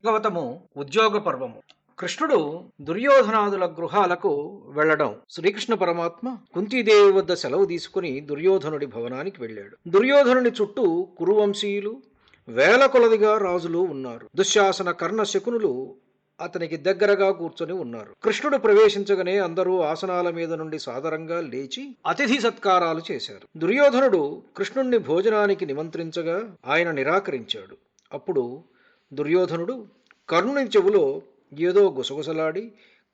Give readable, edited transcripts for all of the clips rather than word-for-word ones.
భాగవతము ఉద్యోగ పర్వము. కృష్ణుడు దుర్యోధనాదుల గృహాలకు వెళ్లడం. శ్రీకృష్ణ పరమాత్మ కుంతీదేవి వద్ద సెలవు తీసుకుని దుర్యోధనుడి భవనానికి వెళ్ళాడు. దుర్యోధనుని చుట్టూ కురువంశీయులు, వేల కొలదిగా రాజులు ఉన్నారు. దుశ్శాసన కర్ణ శకునులు అతనికి దగ్గరగా కూర్చొని ఉన్నారు. కృష్ణుడు ప్రవేశించగానే అందరూ ఆసనాల మీద నుండి సాదరంగా లేచి అతిథి సత్కారాలు చేశారు. దుర్యోధనుడు కృష్ణుణ్ణి భోజనానికి నిమంత్రించగా ఆయన నిరాకరించాడు. అప్పుడు దుర్యోధనుడు కర్ణుని చెవులో ఏదో గుసగుసలాడి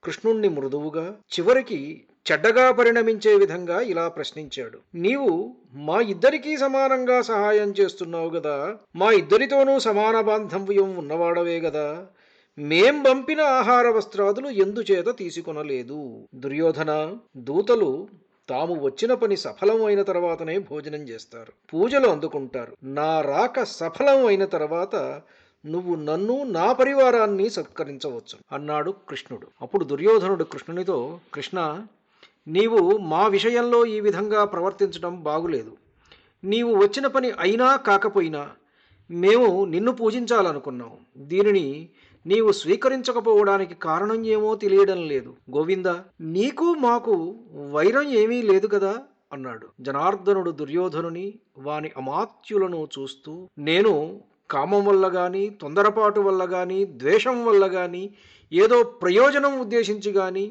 కృష్ణుణ్ణి మృదువుగా, చివరికి చెడ్డగా పరిణమించే విధంగా ఇలా ప్రశ్నించాడు. నీవు మా ఇద్దరికీ సమానంగా సహాయం చేస్తున్నావు గదా, మా ఇద్దరితోనూ సమాన బాంధవ్యం ఉన్నవాడవే గదా, మేం పంపిన ఆహార వస్త్రాదులు ఎందుచేత తీసుకొనలేదు? దుర్యోధన, దూతలు తాము వచ్చిన పని సఫలం అయిన తర్వాతనే భోజనం చేస్తారు, పూజలు అందుకుంటారు. నా రాక సఫలం అయిన తర్వాత నువ్వు నన్ను, నా పరివారాన్ని సత్కరించవచ్చు అన్నాడు కృష్ణుడు. అప్పుడు దుర్యోధనుడు కృష్ణునితో, కృష్ణ, నీవు మా విషయంలో ఈ విధంగా ప్రవర్తించడం బాగులేదు. నీవు వచ్చిన పని అయినా కాకపోయినా మేము నిన్ను పూజించాలనుకున్నాం. దీనిని నీవు స్వీకరించకపోవడానికి కారణం ఏమో తెలియడం లేదు. గోవింద, నీకు మాకు వైరం ఏమీ లేదు కదా అన్నాడు. జనార్దనుడు దుర్యోధనుని, వాని అమాత్యులను చూస్తూ, నేను కామం వల్ల కానీ, తొందరపాటు వల్ల కానీ, ద్వేషం వల్ల కానీ, ఏదో ప్రయోజనం ఉద్దేశించి కానీ,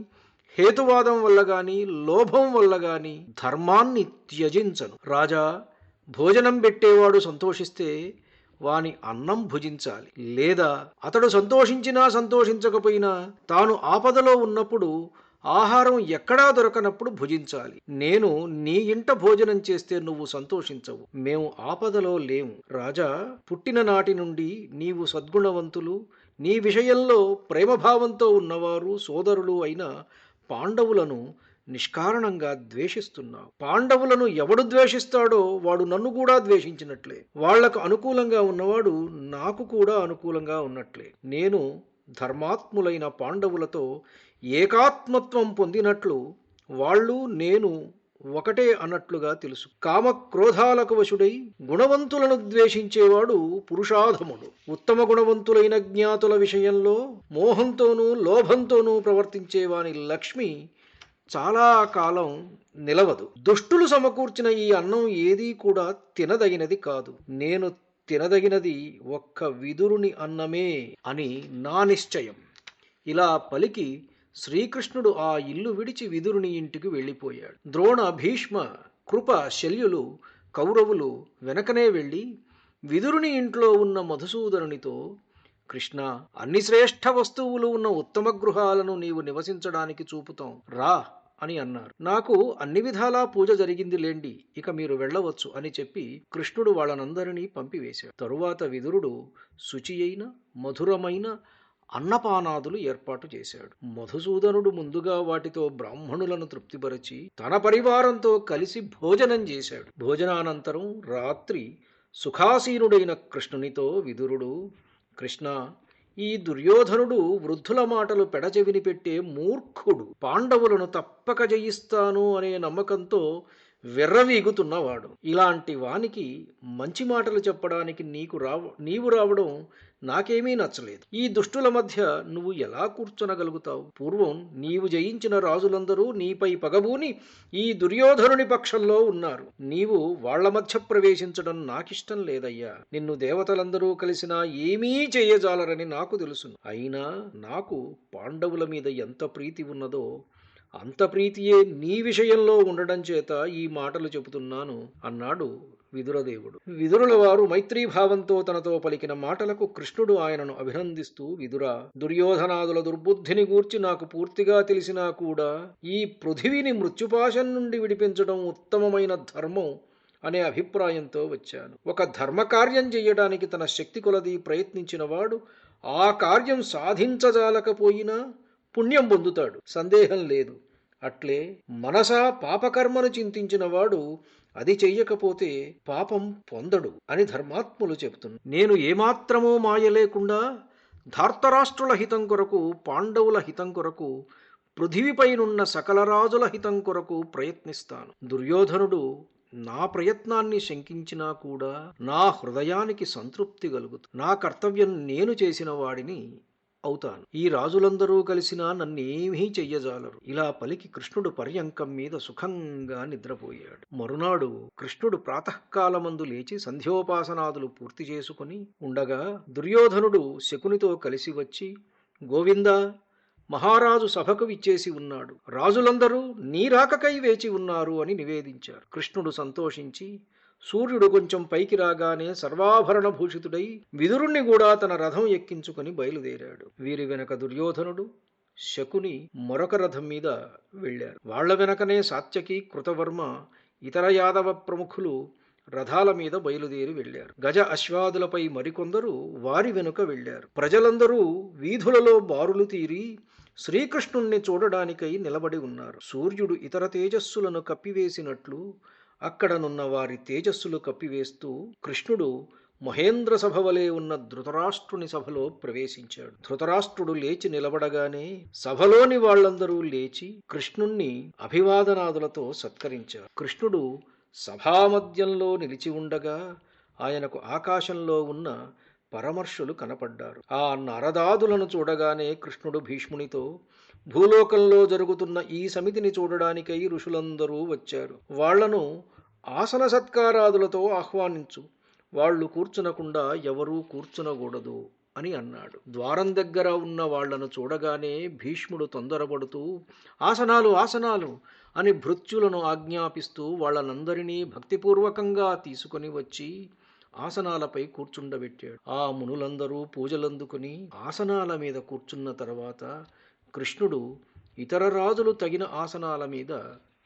హేతువాదం వల్ల కానీ, లోభం వల్ల కానీ ధర్మాన్ని త్యజించను. రాజా, భోజనం పెట్టేవాడు సంతోషిస్తే వాని అన్నం భుజించాలి. లేదా అతడు సంతోషించినా సంతోషించకపోయినా తాను ఆపదలో ఉన్నప్పుడు ఆహారం ఎక్కడా దొరకనప్పుడు భుజించాలి. నేను నీ ఇంట భోజనం చేస్తే నువ్వు సంతోషించవు. మేము ఆపదలో లేము. రాజా, పుట్టిన నాటి నుండి నీవు సద్గుణవంతులు, నీ విషయంలో ప్రేమభావంతో ఉన్నవారు సోదరులు అయిన పాండవులను నిష్కారణంగా ద్వేషిస్తున్నావు. పాండవులను ఎవడు ద్వేషిస్తాడో వాడు నన్ను కూడా ద్వేషించినట్లే. వాళ్లకు అనుకూలంగా ఉన్నవాడు నాకు కూడా అనుకూలంగా ఉన్నట్లే. నేను ధర్మాత్ములైన పాండవులతో ఏకాత్మత్వం పొందినట్లు వాళ్ళు నేను ఒకటే అన్నట్లుగా తెలుసు. కామక్రోధాలకు వశుడై గుణవంతులను ద్వేషించేవాడు పురుషాధముడు. ఉత్తమ గుణవంతులైన జ్ఞాతుల విషయంలో మోహంతోనూ లోభంతోనూ ప్రవర్తించేవాని లక్ష్మి చాలా కాలం నిలవదు. దుష్టులు సమకూర్చిన ఈ అన్నం ఏదీ కూడా తినదగినది కాదు. నేను తినదగినది ఒక్క విదురుని అన్నమే అని నా నిశ్చయం. ఇలా పలికి శ్రీకృష్ణుడు ఆ ఇల్లు విడిచి విదురుని ఇంటికి వెళ్ళిపోయాడు. ద్రోణ, భీష్మ, కృప, శల్యులు, కౌరవులు వెనకనే వెళ్ళి విదురుని ఇంట్లో ఉన్న మధుసూదనునితో, కృష్ణ, అన్ని శ్రేష్ఠ వస్తువులు ఉన్న ఉత్తమ గృహాలను నీవు నివసించడానికి చూపుతాం, రా అని అన్నారు. నాకు అన్ని విధాలా పూజ జరిగింది లేండి, ఇక మీరు వెళ్ళవచ్చు అని చెప్పి కృష్ణుడు వాళ్ళనందరినీ పంపివేశాడు. తరువాత విదురుడు శుచి అయిన మధురమైన అన్నపానాదులు ఏర్పాటు చేశాడు. మధుసూదనుడు ముందుగా వాటితో బ్రాహ్మణులను తృప్తిపరచి తన పరివారంతో కలిసి భోజనం చేశాడు. భోజనానంతరం రాత్రి సుఖాసీనుడైన కృష్ణునితో విదురుడు, కృష్ణ, ఈ దుర్యోధనుడు వృద్ధుల మాటలు పెడచెవిని పెట్టే మూర్ఖుడు. పాండవులను తప్పక జయిస్తాను అనే నమ్మకంతో విర్రవీగుతున్నవాడు. ఇలాంటి వానికి మంచి మాటలు చెప్పడానికి నీవు రావడం నాకేమీ నచ్చలేదు. ఈ దుష్టుల మధ్య నువ్వు ఎలా కూర్చొనగలుగుతావు? పూర్వం నీవు జయించిన రాజులందరూ నీపై పగబూని ఈ దుర్యోధనుని పక్షంలో ఉన్నారు. నీవు వాళ్ల మధ్య ప్రవేశించడం నాకిష్టం లేదయ్యా. నిన్ను దేవతలందరూ కలిసినా ఏమీ చేయజాలరని నాకు తెలుసు. అయినా నాకు పాండవుల మీద ఎంత ప్రీతి ఉన్నదో అంత ప్రీతియే నీ విషయంలో ఉండడం చేత ఈ మాటలు చెబుతున్నాను అన్నాడు విదురదేవుడు. విదురుల వారు మైత్రీభావంతో తనతో పలికిన మాటలకు కృష్ణుడు ఆయనను అభినందిస్తూ, విదురా, దుర్యోధనాదుల దుర్బుద్ధిని గూర్చి నాకు పూర్తిగా తెలిసినా కూడా ఈ పృథివిని మృత్యుపాశం నుండి విడిపించడం ఉత్తమమైన ధర్మం అనే అభిప్రాయంతో వచ్చాను. ఒక ధర్మకార్యం చెయ్యడానికి తన శక్తి కొలది ప్రయత్నించినవాడు ఆ కార్యం సాధించజాలకపోయినా పుణ్యం పొందుతాడు, సందేహం లేదు. అట్లే మనసా పాపకర్మను చింతించినవాడు అది చెయ్యకపోతే పాపం పొందడు అని ధర్మాత్ములు చెబుతున్నారు. నేను ఏమాత్రమూ మాయ లేకుండా ధార్తరాష్ట్రుల హితం కొరకు, పాండవుల హితం కొరకు, పృథివిపైనున్న సకల రాజుల హితం కొరకు ప్రయత్నిస్తాను. దుర్యోధనుడు నా ప్రయత్నాన్ని శంకించినా కూడా నా హృదయానికి సంతృప్తి కలుగుతుంది. నా కర్తవ్యం నేను చేసిన వాడిని అవుతాను. ఈ రాజులందరూ కలిసినా నన్నేమీ చెయ్యజాలరు. ఇలా పలికి కృష్ణుడు పర్యంకం మీద సుఖంగా నిద్రపోయాడు. మరునాడు కృష్ణుడు ప్రాతకాలమందు లేచి సంధ్యోపాసనాదులు పూర్తి చేసుకుని ఉండగా దుర్యోధనుడు శకునితో కలిసి వచ్చి, గోవిందా, మహారాజు సభకు విచ్చేసి ఉన్నాడు. రాజులందరూ నీ రాకకై వేచి ఉన్నారు అని నివేదించారు. కృష్ణుడు సంతోషించి సూర్యుడు కొంచెం పైకి రాగానే సర్వాభరణ భూషితుడై విదురుణ్ణి కూడా తన రథం ఎక్కించుకుని బయలుదేరాడు. వీరి వెనక దుర్యోధనుడు, శకుని మరొక రథం మీద వెళ్లారు. వాళ్ల వెనకనే సాత్యకి, కృతవర్మ, ఇతర యాదవ ప్రముఖులు రథాల మీద బయలుదేరి వెళ్లారు. గజ అశ్వాదులపై మరికొందరు వారి వెనుక వెళ్లారు. ప్రజలందరూ వీధులలో బారులు తీరి శ్రీకృష్ణుణ్ణి చూడడానికై నిలబడి ఉన్నారు. సూర్యుడు ఇతర తేజస్సులను కప్పివేసినట్లు అక్కడనున్న వారి తేజస్సులు కప్పివేస్తూ కృష్ణుడు మహేంద్ర సభ వలె ఉన్న ధృతరాష్ట్రుని సభలో ప్రవేశించాడు. ధృతరాష్ట్రుడు లేచి నిలబడగానే సభలోని వాళ్లందరూ లేచి కృష్ణుణ్ణి అభివాదనాదులతో సత్కరించారు. కృష్ణుడు సభామధ్యంలో నిలిచి ఉండగా ఆయనకు ఆకాశంలో ఉన్న పరమర్షులు కనపడ్డారు. ఆ నరదాదులను చూడగానే కృష్ణుడు భీష్మునితో, భూలోకంలో జరుగుతున్న ఈ సమితిని చూడడానికై ఋషులందరూ వచ్చారు. వాళ్లను ఆసన సత్కారాదులతో ఆహ్వానించు. వాళ్ళు కూర్చునకుండా ఎవరూ కూర్చునకూడదు అని అన్నాడు. ద్వారం దగ్గర ఉన్న వాళ్లను చూడగానే భీష్ముడు తొందరపడుతూ, ఆసనాలు ఆసనాలు అని భృత్యులను ఆజ్ఞాపిస్తూ వాళ్లనందరినీ భక్తిపూర్వకంగా తీసుకుని వచ్చి ఆసనాలపై కూర్చుండబెట్టాడు. ఆ మునులందరూ పూజలందుకుని ఆసనాల మీద కూర్చున్న తర్వాత కృష్ణుడు ఇతర రాజులు తగిన ఆసనాల మీద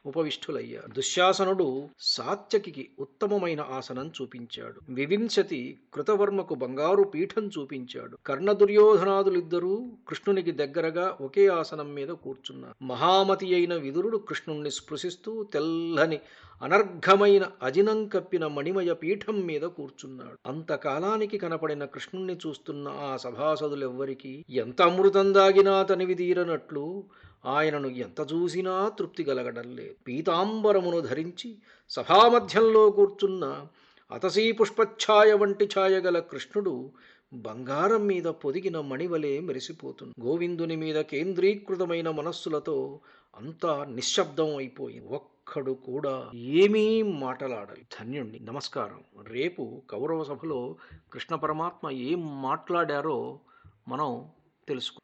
ఉపవిష్ఠులయ్యారు. దుశ్శాసనుడు సాత్యకి ఉత్తమమైన ఆసనం చూపించాడు. వివింశతి కృతవర్మకు బంగారు పీఠం చూపించాడు. కర్ణ దుర్యోధనాదులిద్దరూ కృష్ణునికి దగ్గరగా ఒకే ఆసనం మీద కూర్చున్నారు. మహామతి అయిన విదురుడు కృష్ణుణ్ణి స్పృశిస్తూ తెల్లని అనర్ఘమైన అజినం కప్పిన మణిమయ పీఠం మీద కూర్చున్నాడు. అంతకాలానికి కనపడిన కృష్ణుణ్ణి చూస్తున్న ఆ సభాసదులెవ్వరికీ ఎంత అమృతం దాగినా తనివి తీరనట్లు ఆయనను ఎంత చూసినా తృప్తి కలగడం లేదు. పీతాంబరమును ధరించి సభామధ్యంలో కూర్చున్న అతసీ పుష్పఛాయ వంటి ఛాయగల కృష్ణుడు బంగారం మీద పొదిగిన మణివలే మెరిసిపోతుంది. గోవిందుని మీద కేంద్రీకృతమైన మనస్సులతో అంతా నిశ్శబ్దం అయిపోయింది. ఒక్కడు కూడా ఏమీ మాటలాడాలి. ధన్యుణ్ణి. నమస్కారం. రేపు కౌరవ సభలో కృష్ణ పరమాత్మ ఏం మాట్లాడారో మనం తెలుసుకుందాం.